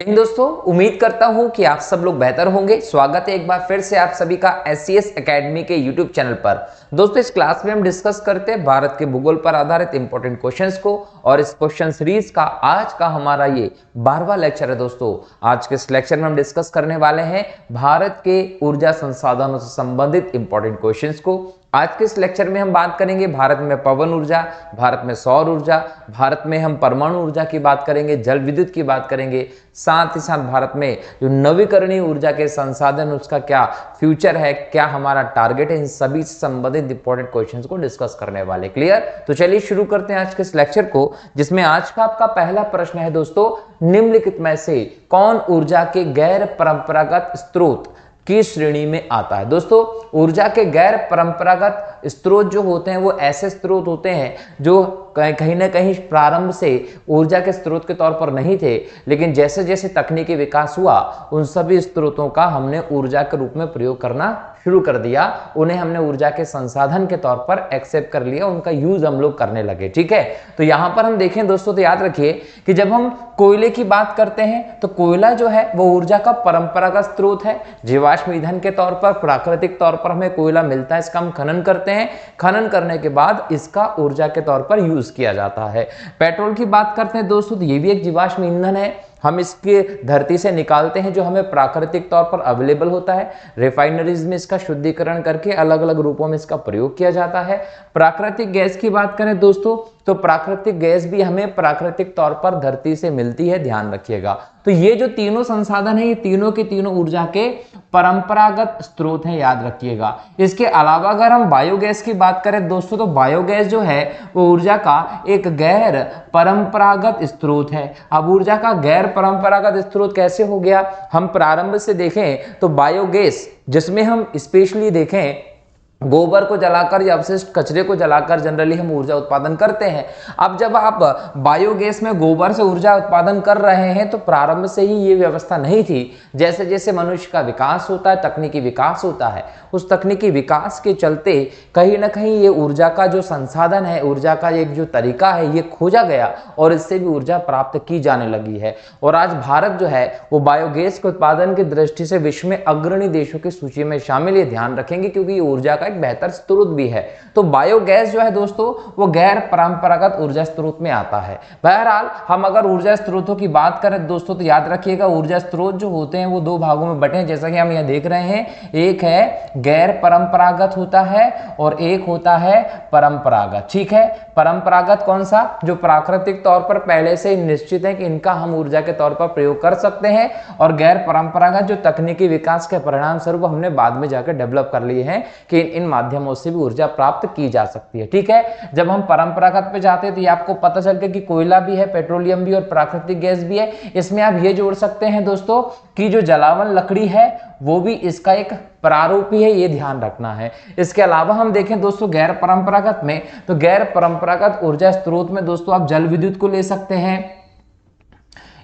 दोस्तों, उम्मीद करता हूं कि आप सब लोग बेहतर होंगे। स्वागत है एक बार फिर से आप सभी का SCS एकेडमी के यूट्यूब चैनल पर। दोस्तों, इस क्लास में हम डिस्कस करते हैं भारत के भूगोल पर आधारित इंपॉर्टेंट क्वेश्चंस को, और इस क्वेश्चन सीरीज का आज का हमारा ये 12वां लेक्चर है। दोस्तों, आज के इस लेक्चर में हम डिस्कस करने वाले हैं भारत के ऊर्जा संसाधनों से संबंधित इंपॉर्टेंट क्वेश्चंस को। आज के इस लेक्चर में हम बात करेंगे भारत में पवन ऊर्जा, भारत में सौर ऊर्जा, भारत में हम परमाणु ऊर्जा की बात करेंगे, जल विद्युत की बात करेंगे, साथ ही साथ भारत में जो नवीकरणीय ऊर्जा के संसाधन उसका क्या फ्यूचर है, क्या हमारा टारगेट है, इन सभी से संबंधित इंपॉर्टेंट क्वेश्चंस को डिस्कस करने वाले। क्लियर? तो चलिए शुरू करते हैं आज के इस लेक्चर को, जिसमें आज का आपका पहला प्रश्न है दोस्तों, निम्नलिखित में से कौन ऊर्जा के गैर परंपरागत स्रोत की श्रेणी में आता है। दोस्तों, ऊर्जा के गैर परंपरागत स्रोत जो होते हैं वो ऐसे स्रोत होते हैं जो कहीं ना कहीं प्रारंभ से ऊर्जा के स्रोत के तौर पर नहीं थे, लेकिन जैसे जैसे तकनीकी विकास हुआ उन सभी स्रोतों का हमने ऊर्जा के रूप में प्रयोग करना शुरू कर दिया, उन्हें हमने ऊर्जा के संसाधन के तौर पर एक्सेप्ट कर लिया, उनका यूज हम लोग करने लगे। ठीक है, तो यहां पर हम देखें दोस्तों, तो याद रखिए कि जब हम कोयले की बात करते हैं तो कोयला जो है वो ऊर्जा का परंपरागत स्रोत है। जीवाश्म ईंधन के तौर पर, प्राकृतिक तौर पर हमें कोयला मिलता है, इसका हम खनन करते हैं, खनन करने के बाद इसका ऊर्जा के तौर पर यूज किया जाता है। पेट्रोल की बात करते हैं दोस्तों, तो ये भी एक जीवाश्म ईंधन है, हम इसके धरती से निकालते हैं जो हमें प्राकृतिक तौर पर अवेलेबल होता है। रिफाइनरीज में इसका शुद्धिकरण करके अलग अलग रूपों में इसका प्रयोग किया जाता है। प्राकृतिक गैस की बात करें दोस्तों, तो प्राकृतिक गैस भी हमें प्राकृतिक तौर पर धरती से मिलती है, ध्यान रखिएगा। तो ये जो तीनों संसाधन है, ये तीनों के तीनों ऊर्जा के परंपरागत स्रोत हैं, याद रखिएगा। इसके अलावा अगर हम बायोगैस की बात करें दोस्तों, तो बायोगैस जो है वो ऊर्जा का एक गैर परंपरागत स्रोत है। अब ऊर्जा का गैर परंपरागत स्रोत कैसे हो गया? हम प्रारंभ से देखें तो बायोगैस, जिसमें हम स्पेशली देखें गोबर को जलाकर या अवशिष्ट कचरे को जलाकर जनरली हम ऊर्जा उत्पादन करते हैं। अब जब आप बायोगैस में गोबर से ऊर्जा उत्पादन कर रहे हैं तो प्रारंभ से ही ये व्यवस्था नहीं थी। जैसे जैसे मनुष्य का विकास होता है, तकनीकी विकास होता है, उस तकनीकी विकास के चलते कहीं ना कहीं ये ऊर्जा का जो संसाधन है, ऊर्जा का एक जो तरीका है, ये खोजा गया और इससे भी ऊर्जा प्राप्त की जाने लगी है। और आज भारत जो है वो बायोगैस के उत्पादन की दृष्टि से विश्व में अग्रणी देशों की सूची में शामिल, ये ध्यान रखेंगे, क्योंकि ये ऊर्जा एक बेहतर स्रोत भी है। तो बायोगैस जो है दोस्तों वो गैर परंपरागत ऊर्जा स्रोत में आता है। बहरहाल हम अगर ऊर्जा स्रोतों की बात करें दोस्तों, तो याद रखिएगा ऊर्जा स्रोत जो होते हैं वो दो भागों में बटे हैं, जैसा कि हम यहां देख रहे हैं। एक है गैर परंपरागत होता है और एक होता है परंपरागत। ठीक है, परंपरागत कौन सा? जो प्राकृतिक तौर पर पहले से निश्चित है कि इनका हम ऊर्जा के तौर पर प्रयोग कर सकते हैं, और गैर परंपरागत जो तकनीकी विकास के परिणाम स्वरूप हमने बाद में जाकर डेवलप कर लिए हैं कि इन माध्यमों से भी ऊर्जा प्राप्त की जा सकती है। ठीक है, जब हम परंपरागत पे जाते हैं तो ये आपको पता चल गया कि कोयला भी है, पेट्रोलियम भी और प्राकृतिक गैस भी है। इसमें आप ये जोड़ सकते हैं दोस्तों कि जो जलावन लकड़ी है वो भी इसका एक प्रारूप ही है, ये ध्यान रखना है। इसके अलावा हम देखें दोस्तों गैर परंपरागत में, तो गैर परंपरागत ऊर्जा स्रोत में दोस्तों आप जल विद्युत को ले सकते हैं,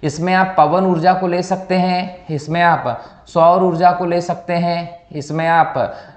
इसमें आप पवन ऊर्जा को ले सकते हैं, इसमें आप सौर ऊर्जा को ले सकते हैं, इसमें आप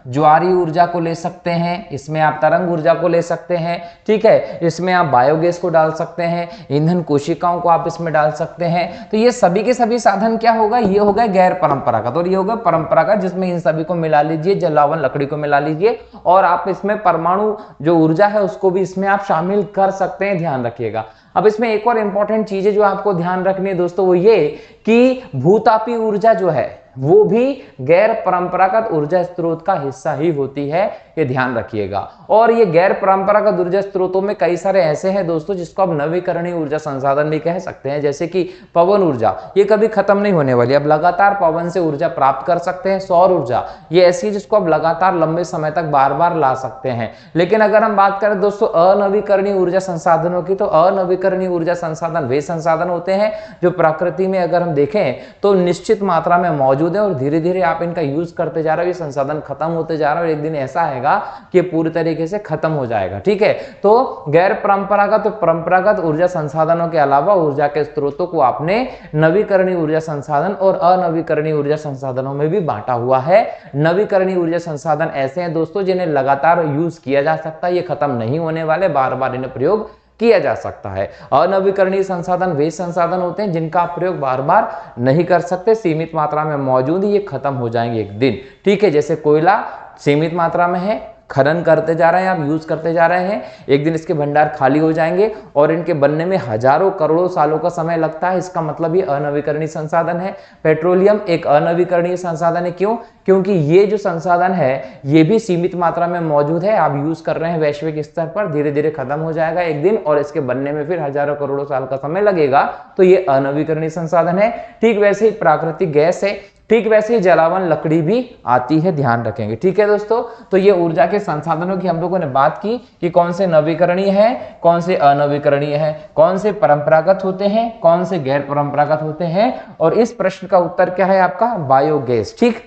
ज्वारीय ऊर्जा को ले सकते हैं, इसमें आप तरंग ऊर्जा को ले सकते हैं। ठीक है, इसमें आप बायोगैस को डाल सकते हैं, ईंधन कोशिकाओं को आप इसमें डाल सकते हैं। तो ये सभी के सभी साधन क्या होगा? ये होगा गैर परंपरागत, और ये होगा परंपरागत, जिसमें इन सभी को मिला लीजिए, जलावन लकड़ी को मिला लीजिए, और आप इसमें परमाणु जो ऊर्जा है उसको भी इसमें आप शामिल कर सकते हैं, ध्यान रखिएगा। अब इसमें एक और इंपॉर्टेंट चीज है जो आपको ध्यान रखनी है दोस्तों, वो ये कि भूतापी ऊर्जा जो है वो भी गैर परंपरागत ऊर्जा स्रोत का हिस्सा ही होती है, ये ध्यान रखिएगा। और ये गैर परंपरागत ऊर्जा स्रोतों में कई सारे ऐसे हैं दोस्तों जिसको आप नवीकरणीय ऊर्जा संसाधन भी कह सकते हैं, जैसे कि पवन ऊर्जा, ये कभी खत्म नहीं होने वाली, अब लगातार पवन से ऊर्जा प्राप्त कर सकते हैं। सौर ऊर्जा ये ऐसी जिसको आप लगातार लंबे समय तक बार बार ला सकते हैं। लेकिन अगर हम बात करें दोस्तों अनवीकरणीय ऊर्जा संसाधनों की, तो अनवीकरणीय ऊर्जा संसाधन वे संसाधन होते हैं जो प्रकृति में अगर हम देखें तो निश्चित मात्रा में मौजूद है, और धीरे धीरे आप इनका यूज करते जा रहे हो, ये संसाधन खत्म होते जा रहा है, और एक दिन ऐसा आएगा कि पूरी तरीके से खत्म हो जाएगा। ठीक है, तो गैर परंपरागत और परंपरागत ऊर्जा संसाधनों के अलावा ऊर्जा के स्रोतों को आपने नवीकरणीय ऊर्जा संसाधन और अनवीकरणीय ऊर्जा संसाधनों में भी बांटा हुआ है। नवीकरणीय ऊर्जा संसाधन ऐसे हैं दोस्तों जिन्हें लगातार यूज किया जा सकता है, ये खत्म नहीं होने वाले, बार बार इन्हें प्रयोग किया जा सकता है। अनवीकरणीय संसाधन वे संसाधन होते हैं जिनका आप प्रयोग बार बार नहीं कर सकते, सीमित मात्रा में मौजूद ही ये खत्म हो जाएंगे एक दिन, ठीक है। जैसे कोयला सीमित मात्रा में है, खनन करते जा रहे हैं, आप यूज करते जा रहे हैं, एक दिन इसके भंडार खाली हो जाएंगे और इनके बनने में हजारों करोड़ों सालों का समय लगता है। इसका मतलब ये अनवीकरणीय संसाधन है। पेट्रोलियम एक अनवीकरणीय संसाधन है। क्यों? क्योंकि ये जो संसाधन है ये भी सीमित मात्रा में मौजूद है, आप यूज कर रहे हैं वैश्विक स्तर पर, धीरे धीरे खत्म हो जाएगा एक दिन और इसके बनने में फिर हजारों करोड़ों साल का समय लगेगा, तो ये अनवीकरणीय संसाधन है। ठीक वैसे ही प्राकृतिक गैस है, ठीक वैसे ही जलावन लकड़ी भी आती है, ध्यान रखेंगे, ठीक है दोस्तों। तो ये ऊर्जा के संसाधनों की हम लोगों ने बात की कि कौन से नवीकरणीय है, कौन से अनवीकरणीय है, कौन से परंपरागत होते हैं, कौन से गैर परंपरागत होते हैं, और इस प्रश्न का उत्तर क्या है आपका? बायोगैस। ठीक,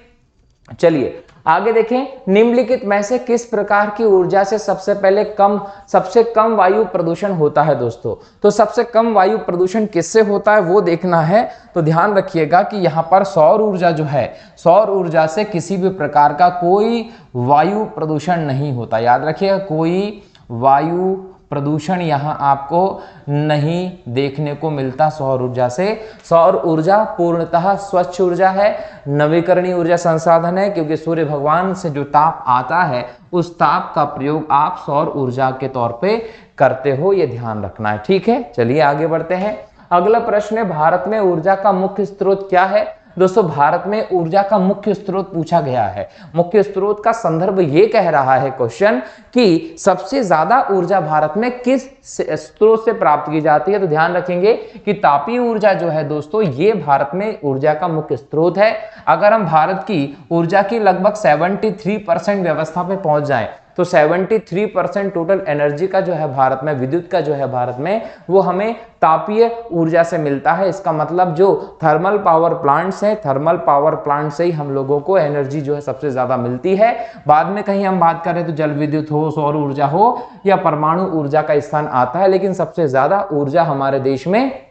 चलिए आगे देखें। निम्नलिखित में से किस प्रकार की ऊर्जा से सबसे कम वायु प्रदूषण होता है दोस्तों? तो सबसे कम वायु प्रदूषण किससे होता है वो देखना है। तो ध्यान रखिएगा कि यहां पर सौर ऊर्जा जो है, सौर ऊर्जा से किसी भी प्रकार का कोई वायु प्रदूषण नहीं होता। याद रखिएगा, कोई वायु प्रदूषण यहां आपको नहीं देखने को मिलता सौर ऊर्जा से। सौर ऊर्जा पूर्णतः स्वच्छ ऊर्जा है, नवीकरणीय ऊर्जा संसाधन है, क्योंकि सूर्य भगवान से जो ताप आता है उस ताप का प्रयोग आप सौर ऊर्जा के तौर पे करते हो, ये ध्यान रखना है, ठीक है। चलिए आगे बढ़ते हैं। अगला प्रश्न है, भारत में ऊर्जा का मुख्य स्रोत क्या है? दोस्तों भारत में ऊर्जा का मुख्य स्रोत पूछा गया है। मुख्य स्रोत का संदर्भ ये कह रहा है क्वेश्चन कि सबसे ज्यादा ऊर्जा भारत में किस स्रोत से प्राप्त की जाती है। तो ध्यान रखेंगे कि तापीय ऊर्जा जो है दोस्तों ये भारत में ऊर्जा का मुख्य स्रोत है। अगर हम भारत की ऊर्जा की लगभग 73% व्यवस्था पे पहुंच जाएं तो 73% टोटल एनर्जी का जो है भारत में, विद्युत का जो है भारत में, वो हमें तापीय ऊर्जा से मिलता है। इसका मतलब जो थर्मल पावर प्लांट्स हैं, थर्मल पावर प्लांट से ही हम लोगों को एनर्जी जो है सबसे ज्यादा मिलती है। बाद में कहीं हम बात करें तो जल विद्युत हो, सौर ऊर्जा हो या परमाणु ऊर्जा का स्थान आता है, लेकिन सबसे ज्यादा ऊर्जा हमारे देश में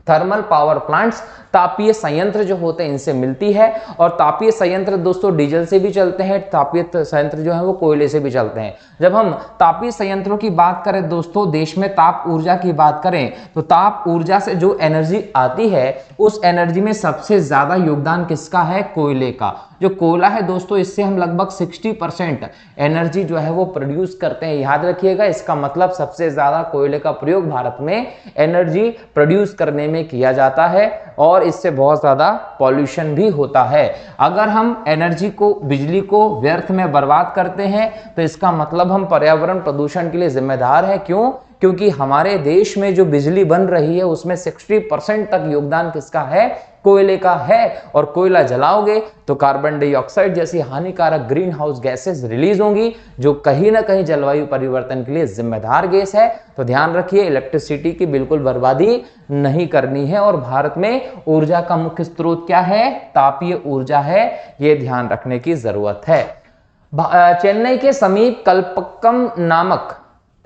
थर्मल पावर प्लांट्स, तापीय संयंत्र जो होते हैं इनसे मिलती है। और तापीय संयंत्र दोस्तों डीजल से भी चलते हैं, तापीय संयंत्र जो है वो कोयले से भी चलते हैं। जब हम तापीय संयंत्रों की बात करें दोस्तों, देश में ताप ऊर्जा की बात करें तो ताप ऊर्जा से जो एनर्जी आती है उस एनर्जी में सबसे ज्यादा योगदान किसका है? कोयले का। जो कोयला है दोस्तों इससे हम लगभग 60% एनर्जी जो है वो प्रोड्यूस करते हैं। याद रखिएगा, इसका मतलब सबसे ज्यादा कोयले का प्रयोग भारत में एनर्जी प्रोड्यूस करने में किया जाता है और इससे बहुत ज्यादा पॉल्यूशन भी होता है। अगर हम एनर्जी को, बिजली को व्यर्थ में बर्बाद करते हैं तो इसका मतलब हम पर्यावरण प्रदूषण के लिए जिम्मेदार हैं। क्यों? क्योंकि हमारे देश में जो बिजली बन रही है उसमें 60% तक योगदान किसका है? कोयले का है। और कोयला जलाओगे तो कार्बन डाइऑक्साइड जैसी हानिकारक ग्रीन हाउस गैसेस रिलीज होंगी जो कहीं ना कहीं जलवायु परिवर्तन के लिए जिम्मेदार गैस है। तो ध्यान रखिए, इलेक्ट्रिसिटी की बिल्कुल बर्बादी नहीं करनी है। और भारत में ऊर्जा का मुख्य स्रोत क्या है? तापीय ऊर्जा है, यह ध्यान रखने की जरूरत है। चेन्नई के समीप कल्पक्कम नामक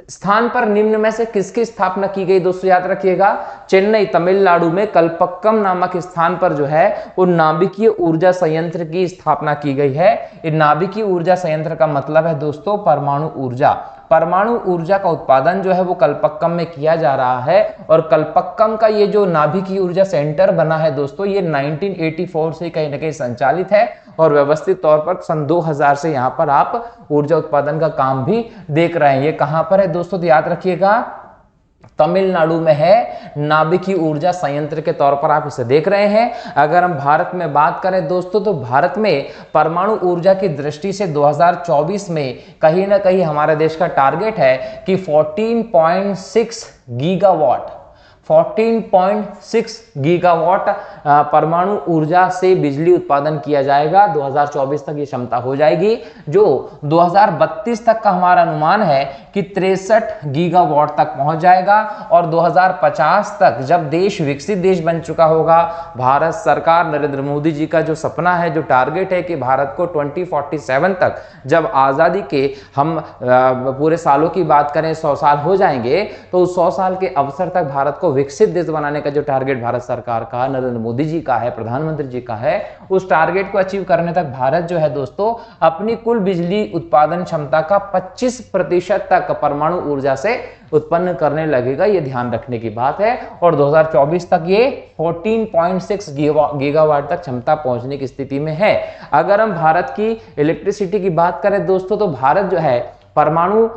स्थान पर निम्न में से किसकी स्थापना की गई? दोस्तों याद रखिएगा, चेन्नई तमिलनाडु में कल्पक्कम नामक स्थान पर जो है वो नाभिकीय ऊर्जा संयंत्र की स्थापना की गई है। इन नाभिकीय ऊर्जा संयंत्र का मतलब है दोस्तों परमाणु ऊर्जा। परमाणु ऊर्जा का उत्पादन जो है वो कल्पक्कम में किया जा रहा है। और कल्पक्कम का ये जो नाभिकीय ऊर्जा सेंटर बना है दोस्तों, ये 1984 से कहीं ना कहीं संचालित है और व्यवस्थित तौर पर सन 2000 से यहाँ पर आप ऊर्जा उत्पादन का काम भी देख रहे हैं। ये कहां पर है दोस्तों? तो याद रखिएगा, तमिलनाडु में है, नाभिकीय ऊर्जा संयंत्र के तौर पर आप इसे देख रहे हैं। अगर हम भारत में बात करें दोस्तों तो भारत में परमाणु ऊर्जा की दृष्टि से 2024 में कहीं ना कहीं हमारे देश का टारगेट है कि 14.6 गीगावाट 14.6 गीगावाट परमाणु ऊर्जा से बिजली उत्पादन किया जाएगा। 2024 तक ये क्षमता हो जाएगी, जो 2032 तक का हमारा अनुमान है कि 63 गीगावाट तक पहुंच जाएगा। और 2050 तक जब देश विकसित देश बन चुका होगा, भारत सरकार नरेंद्र मोदी जी का जो सपना है, जो टारगेट है कि भारत को 2047 तक जब आज़ादी के हम पूरे सालों की बात करें 100 साल हो जाएंगे, तो उस 100 साल के अवसर तक भारत को विकसित देश बनाने का जो टारगेट भारत सरकार का, नरेंद्र मोदी जी का है, प्रधानमंत्री जी का है, उस टारगेट को अचीव करने तक भारत जो है दोस्तों अपनी कुल बिजली उत्पादन क्षमता का 25% तक परमाणु ऊर्जा से उत्पन्न करने लगेगा। ये ध्यान रखने की बात है। और 2024 तक ये 14.6 गीगावाट तक क्षमता पहुंचने की स्थिति में है। अगर हम भारत की इलेक्ट्रिसिटी की बात करें दोस्तों, तो भारत जो है परमाणु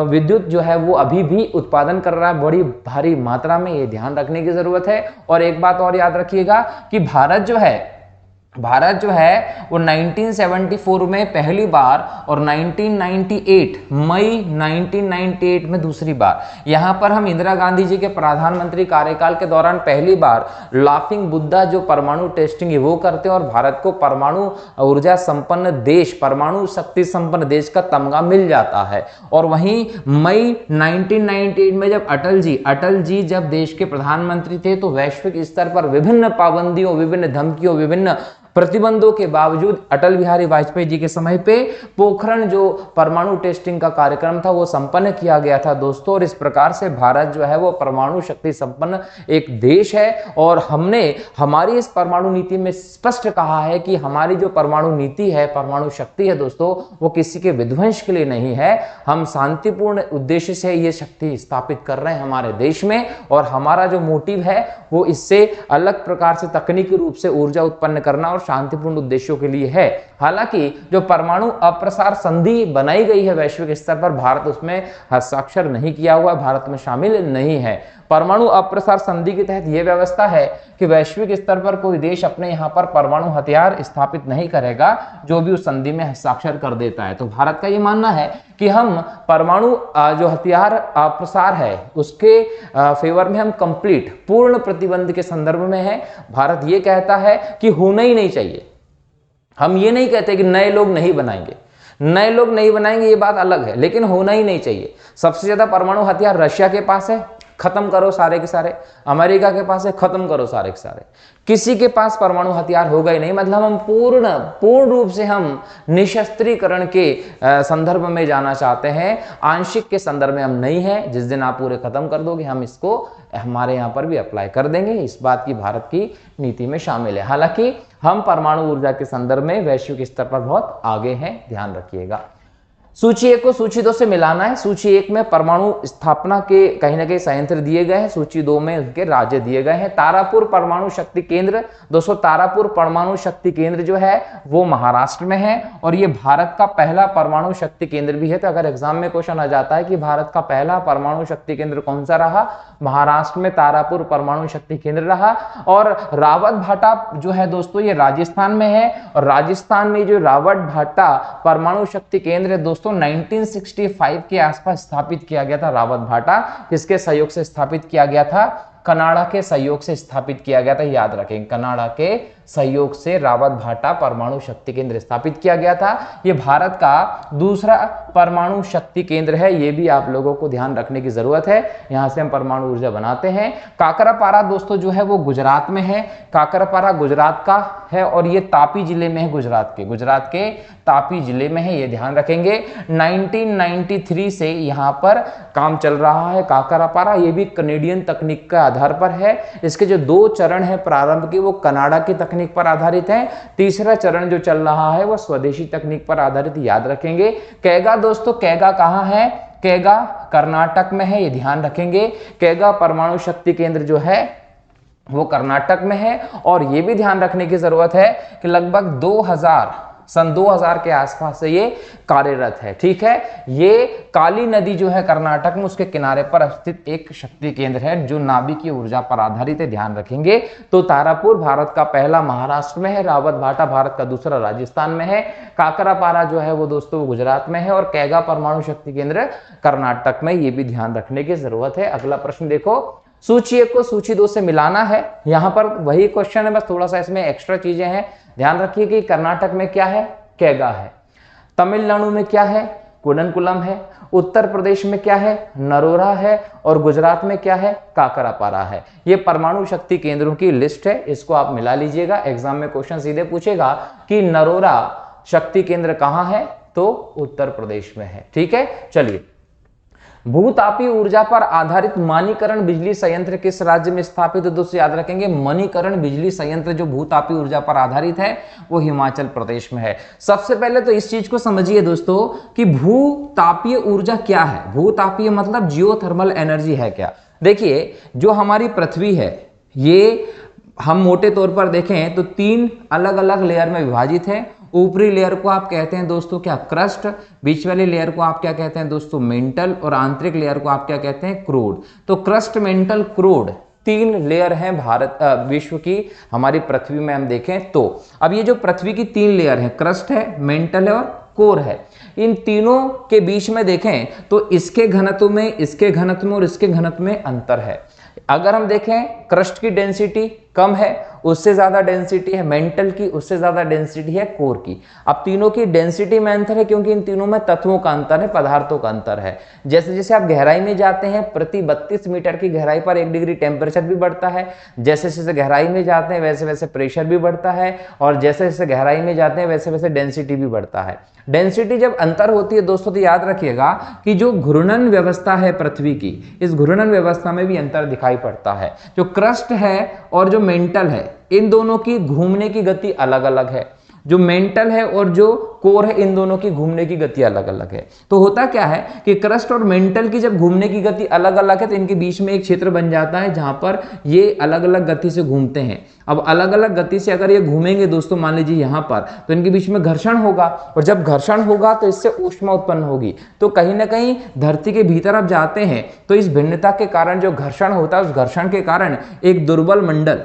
विद्युत जो है वो अभी भी उत्पादन कर रहा है बड़ी भारी मात्रा में, ये ध्यान रखने की जरूरत है। और एक बात और याद रखिएगा कि भारत जो है वो 1974 में पहली बार और 1998 मई 1998 में दूसरी बार, यहां पर हम इंदिरा गांधी जी के प्रधानमंत्री कार्यकाल के दौरान पहली बार लाफिंग बुद्धा जो परमाणु टेस्टिंग है वो करते हैं और भारत को परमाणु ऊर्जा संपन्न देश, परमाणु शक्ति संपन्न देश का तमगा मिल जाता है। और वहीं मई 1998 में जब अटल जी जब देश के प्रधानमंत्री थे तो वैश्विक स्तर पर विभिन्न पाबंदियों, विभिन्न धमकियों, विभिन्न प्रतिबंधों के बावजूद अटल बिहारी वाजपेयी जी के समय पे पोखरण जो परमाणु टेस्टिंग का कार्यक्रम था वो संपन्न किया गया था दोस्तों। और इस प्रकार से भारत जो है वो परमाणु शक्ति संपन्न एक देश है। और हमने हमारी इस परमाणु नीति में स्पष्ट कहा है कि हमारी जो परमाणु नीति है, परमाणु शक्ति है दोस्तों, वो किसी के विध्वंस के लिए नहीं है। हम शांतिपूर्ण उद्देश्य से ये शक्ति स्थापित कर रहे हैं हमारे देश में। और हमारा जो मोटिव है वो इससे अलग प्रकार से तकनीकी रूप से ऊर्जा उत्पन्न करना और शांतिपूर्ण उद्देश्यों के लिए है। हालांकि जो परमाणु अप्रसार संधि बनाई गई है वैश्विक स्तर पर, भारत उसमें हस्ताक्षर नहीं किया हुआ, भारत में शामिल नहीं है। परमाणु अप्रसार संधि के तहत यह व्यवस्था है कि वैश्विक स्तर पर कोई देश अपने यहां पर परमाणु हथियार स्थापित नहीं करेगा जो भी उस संधि में हस्ताक्षर कर देता है। तो भारत का यह मानना है कि हम परमाणु जो हथियार अप्रसार है उसके फेवर में हम कंप्लीट पूर्ण प्रतिबंध के संदर्भ में है। भारत ये कहता है कि होना ही नहीं चाहिए। हम ये नहीं कहते कि नए लोग नहीं बनाएंगे, नए लोग नहीं बनाएंगे ये बात अलग है, लेकिन होना ही नहीं चाहिए। सबसे ज्यादा परमाणु हथियार रशिया के पास है, खत्म करो सारे के सारे। अमेरिका के पास है, खत्म करो सारे के सारे। किसी के पास परमाणु हथियार होगा ही नहीं। मतलब हम पूर्ण रूप से हम निशस्त्रीकरण के संदर्भ में जाना चाहते हैं, आंशिक के संदर्भ में हम नहीं है। जिस दिन आप पूरे खत्म कर दोगे हम इसको हमारे यहाँ पर भी अप्लाई कर देंगे। इस बात की भारत की नीति में शामिल है। हालांकि हम परमाणु ऊर्जा के संदर्भ में वैश्विक स्तर पर बहुत आगे हैं, ध्यान रखिएगा। सूची 1 को सूची 2 से मिलाना है। सूची 1 में परमाणु स्थापना के कहीं ना कहीं संयंत्र दिए गए हैं, सूची 2 में उनके राज्य दिए गए हैं। तारापुर परमाणु शक्ति केंद्र, दोस्तों तारापुर परमाणु शक्ति केंद्र जो है वो महाराष्ट्र में है और ये भारत का पहला परमाणु शक्ति केंद्र भी है। तो अगर एग्जाम में क्वेश्चन आ जाता है कि भारत का पहला परमाणु शक्ति केंद्र कौन सा रहा, महाराष्ट्र में तारापुर परमाणु शक्ति केंद्र रहा। और रावत भाटा जो है दोस्तों ये राजस्थान में है और राजस्थान में जो रावत भाटा परमाणु शक्ति केंद्र है दोस्तों 1965 के आसपास स्थापित किया गया था। रावत भाटा किसके सहयोग से स्थापित किया गया था? कनाडा के सहयोग से स्थापित किया गया था। याद रखें, कनाडा के सहयोग से रावत भाटा परमाणु शक्ति केंद्र स्थापित किया गया था। यह भारत का दूसरा परमाणु शक्ति केंद्र है, यह भी आप लोगों को ध्यान रखने की जरूरत है। यहां से हम परमाणु ऊर्जा बनाते हैं। काकरापारा दोस्तों जो है वो गुजरात में है। काकरापारा गुजरात का है और ये तापी जिले में है, गुजरात के तापी जिले में है, ये ध्यान रखेंगे। 1993 से यहां पर काम चल रहा है काकरापारा। ये भी कनेडियन तकनीक के आधार पर है। इसके जो 2 चरण है प्रारंभ के वो कनाडा की तकनीक पर आधारित है। तीसरा चरण जो चल रहा है वो स्वदेशी तकनीक पर आधारित, याद रखेंगे। कैगा दोस्तों, कैगा कहां है? कैगा कर्नाटक में है, ये ध्यान रखेंगे। कैगा परमाणु शक्ति केंद्र जो है वो कर्नाटक में है। और ये भी ध्यान रखने की जरूरत है कि लगभग सन 2000 के आसपास से ये कार्यरत है। ठीक है, ये काली नदी जो है कर्नाटक में उसके किनारे पर स्थित एक शक्ति केंद्र है जो नाभिकीय ऊर्जा पर आधारित है, ध्यान रखेंगे। तो तारापुर भारत का पहला महाराष्ट्र में है, रावत भाटा भारत का दूसरा राजस्थान में है, काकरापारा जो है वो दोस्तों गुजरात में है और कैगा परमाणु शक्ति केंद्र कर्नाटक में। ये भी ध्यान रखने की जरूरत है। अगला प्रश्न देखो, सूची 1 को सूची 2 से मिलाना है। यहां पर वही क्वेश्चन है, बस थोड़ा सा इसमें एक्स्ट्रा चीजें हैं। ध्यान रखिए कि कर्नाटक में क्या है? कैगा है। तमिलनाडु में क्या है? कुडनकुलम है। उत्तर प्रदेश में क्या है? नरोरा है। और गुजरात में क्या है? काकरापारा है। ये परमाणु शक्ति केंद्रों की लिस्ट है, इसको आप मिला लीजिएगा। एग्जाम में क्वेश्चन सीधे पूछेगा कि नरोरा शक्ति केंद्र कहां है, तो उत्तर प्रदेश में है। ठीक है, चलिए भूतापीय ऊर्जा पर आधारित मणिकरण बिजली संयंत्र किस राज्य में स्थापित है? दोस्तों याद रखेंगे, मणिकरण बिजली संयंत्र जो भूतापीय ऊर्जा पर आधारित है वो हिमाचल प्रदेश में है। सबसे पहले तो इस चीज को समझिए दोस्तों कि भूतापीय ऊर्जा क्या है। भूतापीय मतलब जियोथर्मल एनर्जी है क्या। देखिए, जो हमारी पृथ्वी है ये हम मोटे तौर पर देखें तो 3 अलग अलग लेयर में विभाजित है। ऊपरी लेयर को आप कहते हैं दोस्तों क्या? क्रस्ट। बीच वाली लेयर को आप क्या कहते हैं दोस्तों? मेंटल। और आंतरिक लेयर को आप क्या कहते हैं? क्रोड। तो क्रस्ट, मेंटल, क्रोड 3 लेयर हैं भारत विश्व की हमारी पृथ्वी में हम देखें तो। अब ये जो पृथ्वी की 3 लेयर है, क्रस्ट है, मेंटल है और कोर है, इन तीनों के बीच में देखें तो इसके घनत्व में, इसके घनत्व में और इसके घनत्व में अंतर है। अगर हम देखें क्रस्ट की डेंसिटी कम है, उससे ज्यादा डेंसिटी है मेंटल की, उससे ज्यादा डेंसिटी है कोर की। अब तीनों की डेंसिटी में अंतर है क्योंकि इन तीनों में तत्वों का अंतर है, पदार्थों का अंतर है। जैसे जैसे आप गहराई में जाते हैं, प्रति 32 मीटर की गहराई पर 1 डिग्री टेम्परेचर भी बढ़ता है। जैसे जैसे गहराई में जाते हैं वैसे वैसे प्रेशर भी बढ़ता है, और जैसे जैसे गहराई में जाते हैं वैसे वैसे डेंसिटी भी बढ़ता है। डेंसिटी जब अंतर होती है दोस्तों तो याद रखिएगा कि जो घूर्णन व्यवस्था है पृथ्वी की, इस घूर्णन व्यवस्था में भी अंतर दिखाई पड़ता है। जो क्रस्ट है और जो मेंटल है, इन दोनों की घूमने की गति अलग अलग है। जो मेंटल है और जो कोर है, इन दोनों की घूमने की गति अलग अलग है। तो होता क्या है कि क्रस्ट और मेंटल की जब घूमने की गति अलग अलग है तो इनके बीच में एक क्षेत्र बन जाता है जहां पर ये अलग अलग गति से घूमते हैं। अब अलग अलग गति से अगर ये घूमेंगे दोस्तों, मान लीजिए यहां पर, तो इनके बीच में घर्षण होगा, और जब घर्षण होगा तो इससे ऊष्मा उत्पन्न होगी। तो कहीं ना कहीं धरती के भीतर आप जाते हैं तो इस भिन्नता के कारण जो घर्षण होता है, उस घर्षण के कारण एक दुर्बल मंडल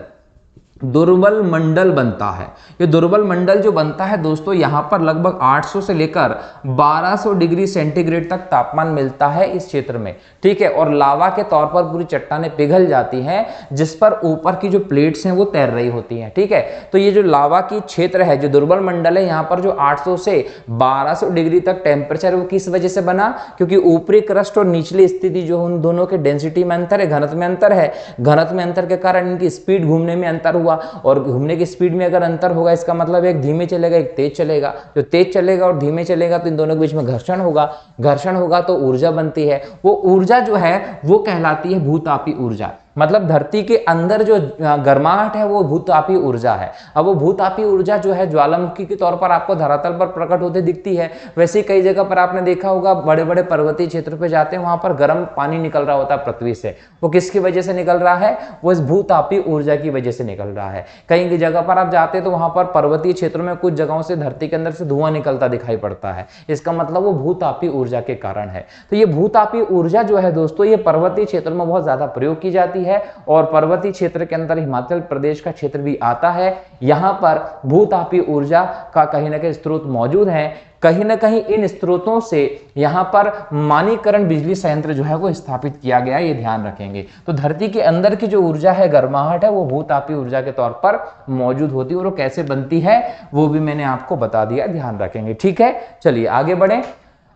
बनता है। ये दुर्बल मंडल जो बनता है दोस्तों, यहां पर लगभग 800 से लेकर 1200 डिग्री सेंटीग्रेड तक तापमान मिलता है इस क्षेत्र में, ठीक है। और लावा के तौर पर पूरी चट्टानें पिघल जाती हैं, जिस पर ऊपर की जो प्लेट्स हैं वो तैर रही होती हैं, ठीक है। तो ये जो लावा की क्षेत्र है, जो दुर्बल मंडल है, यहाँ पर जो 800 से 1200 डिग्री तक टेम्परेचर, वो किस वजह से बना? क्योंकि ऊपरी क्रस्ट और निचली स्थिति जो उन दोनों के डेंसिटी में अंतर है, घनत्व में अंतर है। घनत्व में अंतर के कारण इनकी स्पीड घूमने में अंतर हुआ, और घूमने की स्पीड में अगर अंतर होगा, इसका मतलब एक धीमे चलेगा, एक तेज चलेगा। जो तेज चलेगा और धीमे चलेगा तो इन दोनों के बीच में घर्षण होगा, घर्षण होगा तो ऊर्जा बनती है। वो ऊर्जा जो है वो कहलाती है भूतापीय ऊर्जा। मतलब धरती के अंदर जो गर्माहट है वो भूतापीय ऊर्जा है। अब वो भूतापीय ऊर्जा जो है ज्वालामुखी के तौर पर आपको धरातल पर प्रकट होते दिखती है। वैसे कई जगह पर आपने देखा होगा, बड़े बड़े पर्वतीय क्षेत्र पे जाते हैं, वहां पर गर्म पानी निकल रहा होता है पृथ्वी से। वो किसकी वजह से निकल रहा है? वो इस भूतापीय ऊर्जा की वजह से निकल रहा है। कहीं की जगह पर आप जाते हैं तो वहां पर पर्वतीय क्षेत्रों में कुछ जगहों से धरती के अंदर से धुआं निकलता दिखाई पड़ता है। इसका मतलब वो भूतापीय ऊर्जा के कारण है। तो ये भूतापीय ऊर्जा जो है दोस्तों, ये पर्वतीय क्षेत्रों में बहुत ज्यादा प्रयोग की जाती है, और पर्वतीय क्षेत्र के अंदर हिमाचल प्रदेश का क्षेत्र भी आता है। यहां पर भूतापीय ऊर्जा का कहीं ना कहीं स्रोत मौजूद है। कहीं ना कहीं इन स्रोतों से यहां पर मणिकरण बिजली संयंत्र जो है वो स्थापित किया गया है, ये ध्यान रखेंगे। तो धरती के अंदर की जो ऊर्जा है, गर्माहट है, वो भूतापीय ऊर्जा के तौर पर मौजूद होती है, और वो कैसे बनती है वो भी मैंने आपको बता दिया, ध्यान रखेंगे, ठीक है। चलिए आगे बढ़े।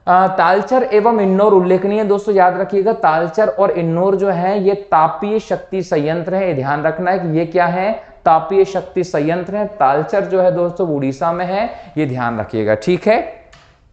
तालचर एवं इन्नौर उल्लेखनीय दोस्तों, याद रखिएगा तालचर और इन्नौर जो है ये तापीय शक्ति संयंत्र है। ध्यान रखना है कि ये क्या है? तापीय शक्ति संयंत्र है। तालचर जो है दोस्तों उड़ीसा में है, ये ध्यान रखिएगा, ठीक है।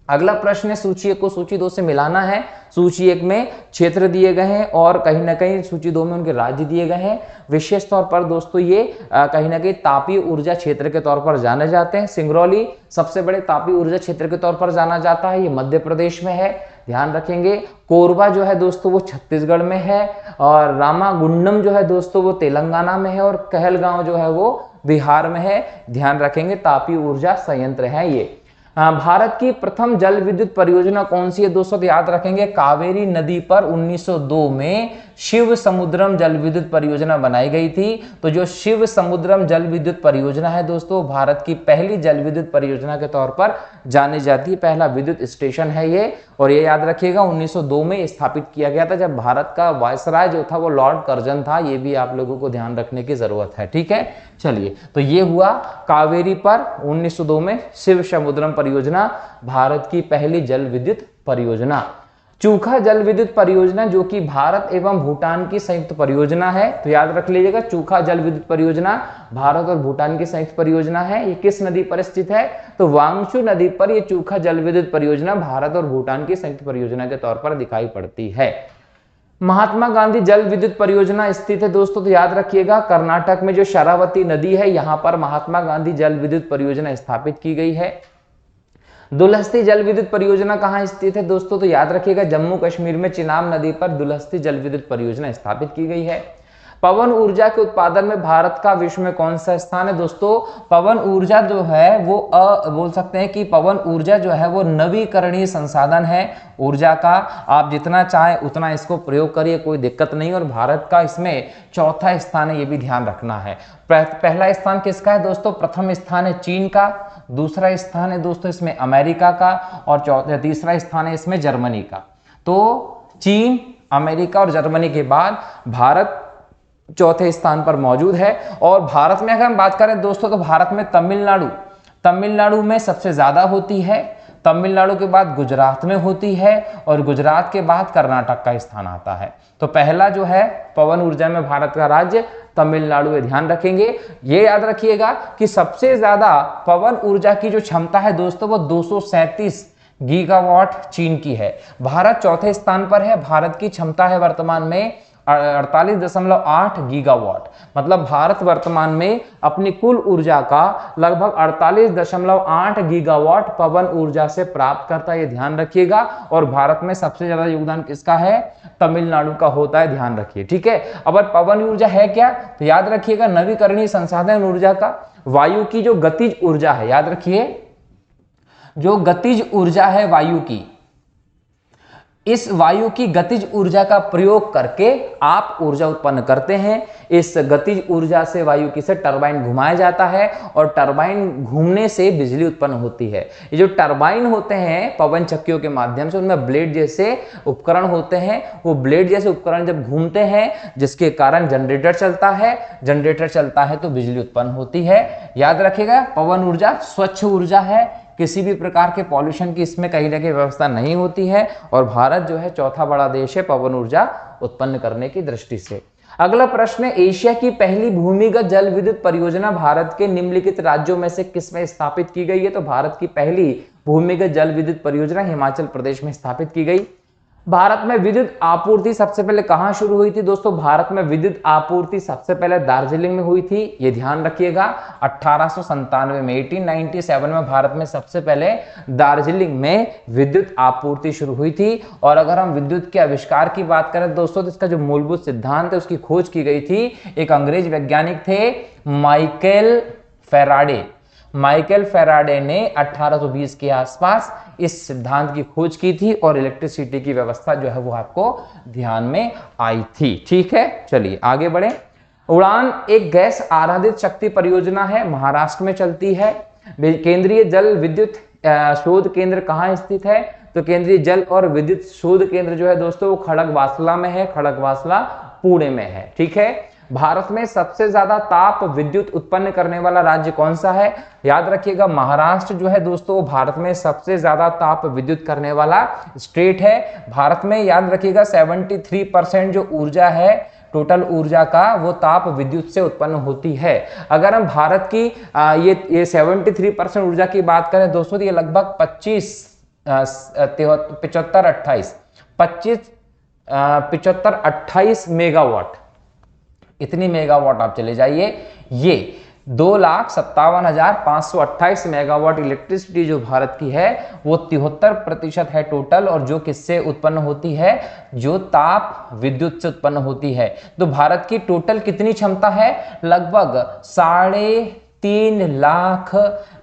अगला प्रश्न है, सूची 1 को सूची 2 से मिलाना है। सूची 1 में क्षेत्र दिए गए हैं और कहीं ना कहीं सूची 2 में उनके राज्य दिए गए हैं। विशेष तौर पर दोस्तों ये कहीं ना कहीं तापीय ऊर्जा क्षेत्र के तौर पर जाने जाते हैं। सिंगरौली सबसे बड़े तापीय ऊर्जा क्षेत्र के तौर पर जाना जाता है, ये मध्य प्रदेश में है, ध्यान रखेंगे। कोरबा जो है दोस्तों वो छत्तीसगढ़ में है, और रामागुंडम जो है दोस्तों वो तेलंगाना में है, और कहलगांव जो है वो बिहार में है, ध्यान रखेंगे। तापीय ऊर्जा संयंत्र है ये। भारत की प्रथम जल विद्युत परियोजना कौन सी है दोस्तों? तो याद रखेंगे कावेरी नदी पर 1902 में शिव समुद्रम जल विद्युत परियोजना बनाई गई थी। तो जो शिव समुद्रम जल विद्युत परियोजना है दोस्तों, भारत की पहली जल विद्युत परियोजना के तौर पर जानी जाती है, पहला विद्युत स्टेशन है ये। और ये याद रखिएगा 1902 में स्थापित किया गया था, जब भारत का वायसराय जो था वो लॉर्ड कर्जन था। ये भी आप लोगों को ध्यान रखने की जरूरत है, ठीक है। चलिए, तो ये हुआ कावेरी पर 1902 में शिव समुद्रम परियोजना, भारत की पहली जल विद्युत परियोजना। चूखा जल विद्युत परियोजना जो कि भारत एवं भूटान की संयुक्त परियोजना है, तो याद रख लीजिएगा चूखा जल विद्युत परियोजना भारत और भूटान की संयुक्त परियोजना है। ये किस नदी पर स्थित है? तो वांगचू नदी पर ये चूखा जल विद्युत परियोजना भारत और भूटान की संयुक्त परियोजना के तौर पर दिखाई पड़ती है। महात्मा गांधी जल विद्युत परियोजना स्थित है दोस्तों, तो याद रखिएगा कर्नाटक में जो शरावती नदी है यहां पर महात्मा गांधी जल विद्युत परियोजना स्थापित की गई है। दुलहस्ती जल विद्युत परियोजना कहां स्थित है दोस्तों? तो याद रखिएगा जम्मू कश्मीर में चिनाब नदी पर दुलहस्ती जल विद्युत परियोजना स्थापित की गई है। पवन ऊर्जा के उत्पादन में भारत का विश्व में कौन सा स्थान है दोस्तों? पवन ऊर्जा जो है वो बोल सकते हैं कि पवन ऊर्जा जो है वो नवीकरणीय संसाधन है ऊर्जा का। आप जितना चाहे उतना इसको प्रयोग करिए, कोई दिक्कत नहीं। और भारत का इसमें चौथा स्थान है, ये भी ध्यान रखना है। पहला स्थान किसका है दोस्तों? प्रथम स्थान है चीन का, दूसरा स्थान है दोस्तों इसमें अमेरिका का, और तीसरा स्थान है इसमें जर्मनी का। तो चीन, अमेरिका और जर्मनी के बाद भारत चौथे स्थान पर मौजूद है। और भारत में अगर हम बात करें दोस्तों तो भारत में तमिलनाडु में सबसे ज्यादा होती है, तमिलनाडु के बाद गुजरात में होती है, और गुजरात के बाद कर्नाटक का स्थान आता है। तो पहला जो है पवन ऊर्जा में भारत का राज्य तमिलनाडु है, ध्यान रखेंगे। ये याद रखिएगा कि सबसे ज्यादा पवन ऊर्जा की जो क्षमता है दोस्तों वो 237 गीगावाट चीन की है। भारत चौथे स्थान पर है, भारत की क्षमता है वर्तमान में 48.8 गीगावाट। मतलब भारत वर्तमान में अपनी कुल ऊर्जा का लगभग 48.8 गीगावाट पवन ऊर्जा से प्राप्त करता है, ये ध्यान रखिएगा। और भारत में सबसे ज्यादा योगदान किसका है? तमिलनाडु का होता है, ध्यान रखिए, ठीक है। अब पवन ऊर्जा है क्या? तो याद रखिएगा नवीकरणीय संसाधन ऊर्जा का वायु की जो गतिज ऊर्जा है, याद रखिए जो गतिज ऊर्जा है वायु की, इस वायु की गतिज ऊर्जा का प्रयोग करके आप ऊर्जा उत्पन्न करते हैं। इस गतिज ऊर्जा से वायु की से टरबाइन घुमाया जाता है, और टरबाइन घूमने से बिजली उत्पन्न होती है। ये जो टरबाइन होते हैं पवन चक्कियों के माध्यम से, उनमें ब्लेड जैसे उपकरण होते हैं। वो ब्लेड जैसे उपकरण जब घूमते हैं जिसके कारण जनरेटर चलता है, जनरेटर चलता है तो बिजली उत्पन्न होती है। याद रखिएगा पवन ऊर्जा स्वच्छ ऊर्जा है, किसी भी प्रकार के पॉल्यूशन की इसमें कहीं ना कहीं व्यवस्था नहीं होती है। और भारत जो है चौथा बड़ा देश है पवन ऊर्जा उत्पन्न करने की दृष्टि से। अगला प्रश्न है, एशिया की पहली भूमिगत जल विद्युत परियोजना भारत के निम्नलिखित राज्यों में से किसमें स्थापित की गई है? तो भारत की पहली भूमिगत जल विद्युत परियोजना हिमाचल प्रदेश में स्थापित की गई। भारत में विद्युत आपूर्ति सबसे पहले कहां शुरू हुई थी दोस्तों? भारत में विद्युत आपूर्ति सबसे पहले दार्जिलिंग में हुई थी, ये ध्यान रखिएगा 1897 में। 1897 में भारत में सबसे पहले दार्जिलिंग में विद्युत आपूर्ति शुरू हुई थी। और अगर हम विद्युत के आविष्कार की बात करें दोस्तों तो इसका जो मूलभूत सिद्धांत है उसकी खोज की गई थी, एक अंग्रेज वैज्ञानिक थे माइकल फेराडे ने 1820 के आसपास इस सिद्धांत की खोज की थी, और इलेक्ट्रिसिटी की व्यवस्था जो है वो आपको ध्यान में आई थी, ठीक है। चलिए आगे बढ़े। उड़ान एक गैस आधारित शक्ति परियोजना है, महाराष्ट्र में चलती है। केंद्रीय जल विद्युत शोध केंद्र कहाँ स्थित है? तो केंद्रीय जल और विद्युत शोध केंद्र जो है दोस्तों वो खड़गवासला में है, खड़गवासला पुणे में है, ठीक है। भारत में सबसे ज्यादा ताप विद्युत उत्पन्न करने वाला राज्य कौन सा है? याद रखिएगा महाराष्ट्र जो है दोस्तों भारत में सबसे ज्यादा ताप विद्युत करने वाला स्टेट है। भारत में याद रखिएगा 73% जो ऊर्जा है टोटल ऊर्जा का वो ताप विद्युत से उत्पन्न होती है। अगर हम भारत की ये 73% ऊर्जा की बात करें दोस्तों तो ये लगभग 25-28 मेगावाट, इतनी मेगावाट आप चले जाइए। ये 2,57,528 मेगावाट इलेक्ट्रिसिटी जो भारत की है वो 73% है टोटल, और जो किससे उत्पन्न होती है? जो ताप विद्युत से उत्पन्न होती है। तो भारत की टोटल कितनी क्षमता है? लगभग 3.5 लाख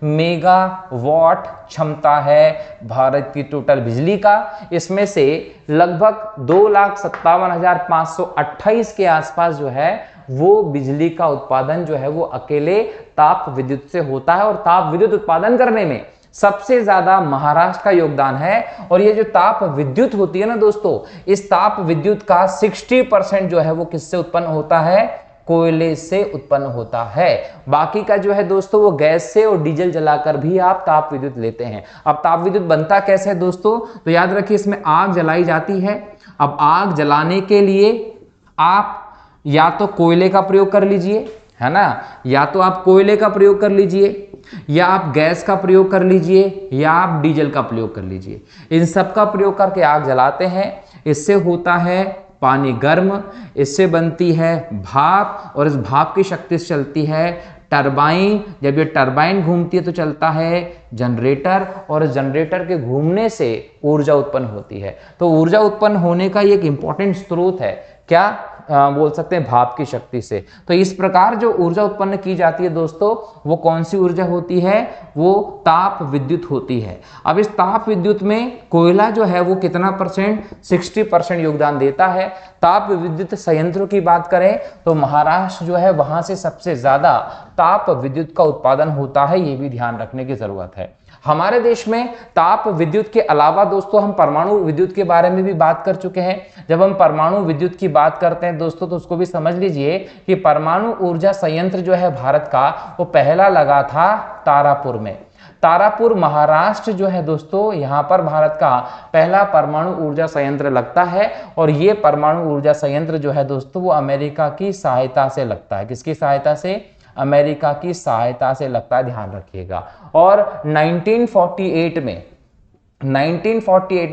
मेगावाट क्षमता है भारत की टोटल बिजली का। इसमें से लगभग 2,57,528 के आसपास जो है वो बिजली का उत्पादन जो है वो अकेले ताप विद्युत से होता है। और ताप विद्युत उत्पादन करने में सबसे ज्यादा महाराष्ट्र का योगदान है। और ये जो ताप विद्युत होती है ना दोस्तों, इस ताप विद्युत का 60% जो है वो किससे उत्पन्न होता है? कोयले से उत्पन्न होता है। बाकी का जो है दोस्तों वो गैस से और डीजल जलाकर भी आप ताप विद्युत लेते हैं। अब ताप विद्युत बनता कैसे है दोस्तों, तो याद रखिए इसमें आग जलाई जाती है। अब आग जलाने के लिए आप या तो कोयले का प्रयोग कर लीजिए, है ना, या तो आप कोयले का प्रयोग कर लीजिए, या आप गैस का प्रयोग कर लीजिए, या आप डीजल का प्रयोग कर लीजिए। इन सब का प्रयोग करके आग जलाते हैं। इससे होता है पानी गर्म, इससे बनती है भाप, और इस भाप की शक्ति से चलती है टरबाइन। जब ये टरबाइन घूमती है तो चलता है जनरेटर, और इस जनरेटर के घूमने से ऊर्जा उत्पन्न होती है। तो ऊर्जा उत्पन्न होने का ये एक इंपॉर्टेंट स्रोत है, क्या बोल सकते हैं, भाप की शक्ति से। तो इस प्रकार जो ऊर्जा उत्पन्न की जाती है दोस्तों, वो कौन सी ऊर्जा होती है, वो ताप विद्युत होती है। अब इस ताप विद्युत में कोयला जो है वो कितना परसेंट, 60% योगदान देता है। ताप विद्युत संयंत्रों की बात करें तो महाराष्ट्र जो है वहां से सबसे ज्यादा ताप विद्युत का उत्पादन होता है, ये भी ध्यान रखने की जरूरत है। हमारे देश में ताप विद्युत के अलावा दोस्तों हम परमाणु विद्युत के बारे में भी बात कर चुके हैं। जब हम परमाणु विद्युत की बात करते हैं दोस्तों तो उसको भी समझ लीजिए कि परमाणु ऊर्जा संयंत्र जो है भारत का, वो पहला लगा था तारापुर में। तारापुर महाराष्ट्र जो है दोस्तों, यहाँ पर भारत का पहला परमाणु ऊर्जा संयंत्र लगता है। और ये परमाणु ऊर्जा संयंत्र जो है दोस्तों वो अमेरिका की सहायता से लगता है। किसकी सहायता से, अमेरिका की सहायता से लगता है, ध्यान रखिएगा। और 1948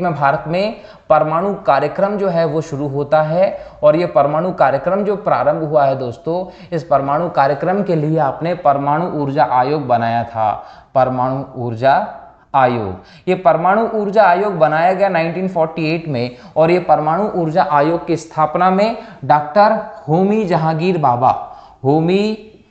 में भारत में परमाणु कार्यक्रम जो है वो शुरू होता है। और ये परमाणु कार्यक्रम जो प्रारंभ हुआ है दोस्तों, इस परमाणु कार्यक्रम के लिए आपने परमाणु ऊर्जा आयोग बनाया था, परमाणु ऊर्जा आयोग। ये परमाणु ऊर्जा आयोग बनाया गया 1948 में। और ये परमाणु ऊर्जा आयोग की स्थापना में डॉक्टर होमी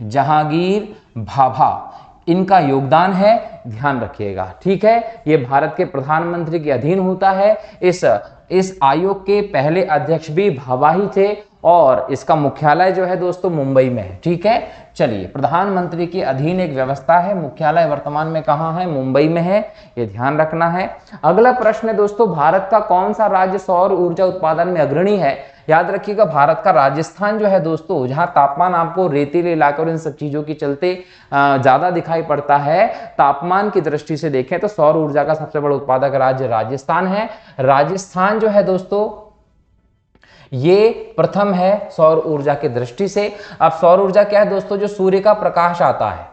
जहांगीर भाभा इनका योगदान है, ध्यान रखिएगा, ठीक है। ये भारत के प्रधानमंत्री के अधीन होता है। इस आयोग के पहले अध्यक्ष भी भाभा ही थे, और इसका मुख्यालय जो है दोस्तों मुंबई में है, ठीक है। चलिए, प्रधानमंत्री के अधीन एक व्यवस्था है, मुख्यालय वर्तमान में कहाँ है, मुंबई में है, ये ध्यान रखना है। अगला प्रश्न है दोस्तों, भारत का कौन सा राज्य सौर ऊर्जा उत्पादन में अग्रणी है। याद रखिएगा भारत का राजस्थान जो है दोस्तों, जहां तापमान आपको रेतीले इलाके और इन सब चीजों के चलते ज्यादा दिखाई पड़ता है, तापमान की दृष्टि से देखें तो सौर ऊर्जा का सबसे बड़ा उत्पादक राज्य राजस्थान है। राजस्थान जो है दोस्तों ये प्रथम है सौर ऊर्जा की दृष्टि से। अब सौर ऊर्जा क्या है दोस्तों, जो सूर्य का प्रकाश आता है,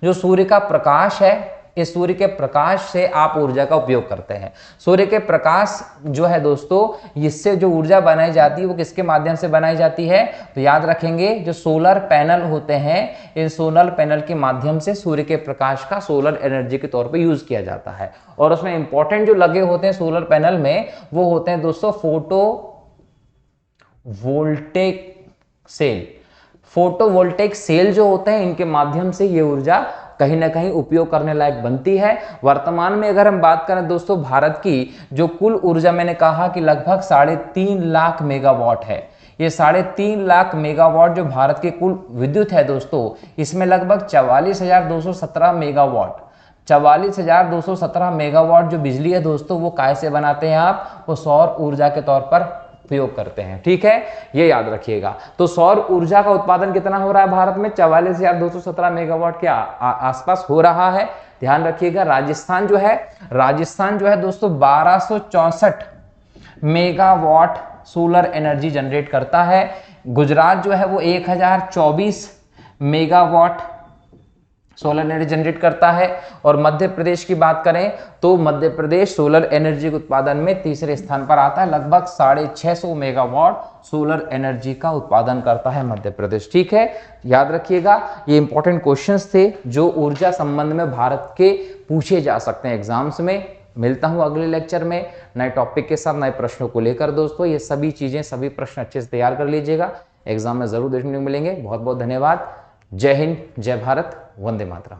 जो सूर्य का प्रकाश है, इस सूर्य के प्रकाश से आप ऊर्जा का उपयोग करते हैं। सूर्य के प्रकाश जो है दोस्तों, इससे जो ऊर्जा बनाई जाती है वो किसके माध्यम से बनाई जाती है, तो याद रखेंगे जो सोलर पैनल होते हैं, इन सोलर पैनल के माध्यम से सूर्य के प्रकाश का सोलर एनर्जी के तौर पे यूज किया जाता है। और उसमें इंपॉर्टेंट जो लगे होते हैं सोलर पैनल में, वो होते हैं दोस्तों फोटो वोल्टेक सेल जो होते हैं, इनके माध्यम से ये ऊर्जा कहीं ना कहीं उपयोग करने लायक बनती है। वर्तमान में अगर हम बात करें दोस्तों, भारत की जो कुल ऊर्जा, मैंने कहा कि लगभग 3.5 लाख मेगावाट है। ये 3.5 लाख मेगावाट जो भारत की कुल विद्युत है दोस्तों, इसमें लगभग 44,217 मेगावाट जो बिजली है दोस्तों, वो काय से बनाते हैं आप, वो सौर ऊर्जा के तौर पर उपयोग करते हैं, ठीक है, ये याद रखिएगा। तो सौर ऊर्जा का उत्पादन कितना हो रहा है भारत में, 44,217 मेगावाट के आसपास हो रहा है, ध्यान रखिएगा। राजस्थान जो है दोस्तों 1264 मेगावाट सोलर एनर्जी जनरेट करता है। गुजरात जो है वो 1024 मेगावाट सोलर एनर्जी जनरेट करता है। और मध्य प्रदेश की बात करें तो मध्य प्रदेश सोलर एनर्जी के उत्पादन में तीसरे स्थान पर आता है, लगभग 650 मेगावाट सोलर एनर्जी का उत्पादन करता है मध्य प्रदेश, ठीक है, याद रखिएगा। ये इंपॉर्टेंट क्वेश्चंस थे जो ऊर्जा संबंध में भारत के पूछे जा सकते हैं एग्जाम्स में। मिलता हूं अगले लेक्चर में नए टॉपिक के साथ, नए प्रश्नों को लेकर दोस्तों। ये सभी चीजें, सभी प्रश्न अच्छे से तैयार कर लीजिएगा, एग्जाम में जरूर देखने को मिलेंगे। बहुत बहुत धन्यवाद। जय हिंद, जय भारत, वंदे मातरम।